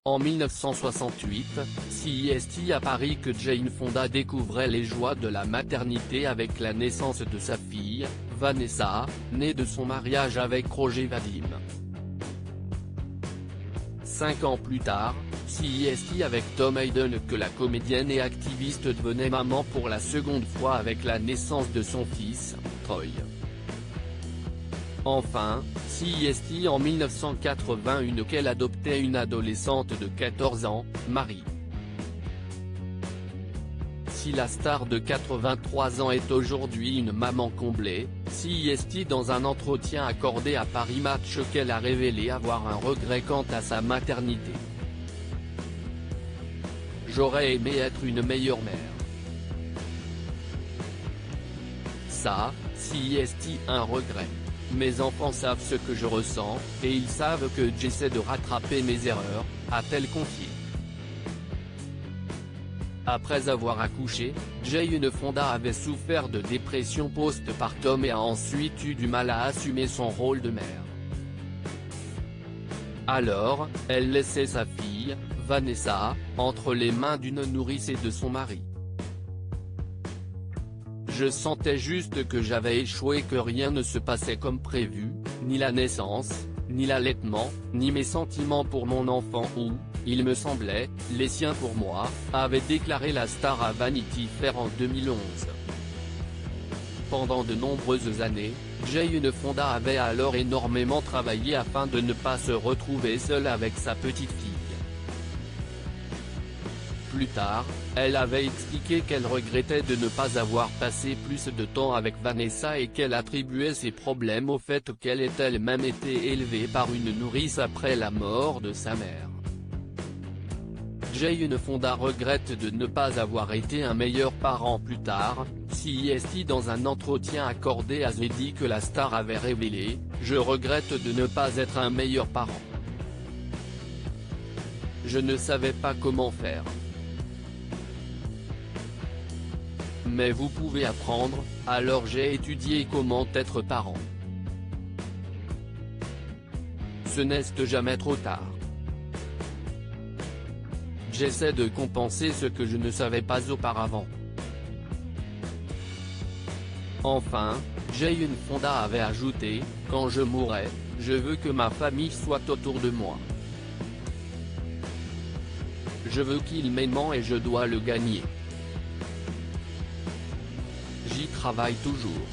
En 1968, CIST apprit que Jane Fonda découvrait les joies de la maternité avec la naissance de sa fille, Vanessa, née de son mariage avec Roger Vadim. 5 ans plus tard, CIST avec Tom Hayden que la comédienne et activiste devenait maman pour la seconde fois avec la naissance de son fils, Troy. Enfin, CIST en 1981 qu'elle adoptait une adolescente de 14 ans, Marie. Si la star de 83 ans est aujourd'hui une maman comblée, CIST dans un entretien accordé à Paris Match qu'elle a révélé avoir un regret quant à sa maternité. J'aurais aimé être une meilleure mère. Ça, CIST un regret. Mes enfants savent ce que je ressens, et ils savent que j'essaie de rattraper mes erreurs, a-t-elle confié. Après avoir accouché, Jane Fonda avait souffert de dépression post-partum et a ensuite eu du mal à assumer son rôle de mère. Alors, elle laissait sa fille, Vanessa, entre les mains d'une nourrice et de son mari. Je sentais juste que j'avais échoué, que rien ne se passait comme prévu, ni la naissance, ni l'allaitement, ni mes sentiments pour mon enfant ou, il me semblait, les siens pour moi, avait déclaré la star à Vanity Fair en 2011. Pendant de nombreuses années, Jane Fonda avait alors énormément travaillé afin de ne pas se retrouver seule avec sa petite fille. Plus tard, elle avait expliqué qu'elle regrettait de ne pas avoir passé plus de temps avec Vanessa et qu'elle attribuait ses problèmes au fait qu'elle ait elle-même été élevée par une nourrice après la mort de sa mère. Jane Fonda regrette de ne pas avoir été un meilleur parent. Plus tard, CIST dans un entretien accordé à The dit que la star avait révélé « Je regrette de ne pas être un meilleur parent. Je ne savais pas comment faire. Mais vous pouvez apprendre, alors j'ai étudié comment être parent. Ce n'est jamais trop tard. J'essaie de compenser ce que je ne savais pas auparavant. » Enfin, Jane Fonda avait ajouté « Quand je mourrai, je veux que ma famille soit autour de moi. Je veux qu'ils m'aiment et je dois le gagner. J'y travaille toujours. »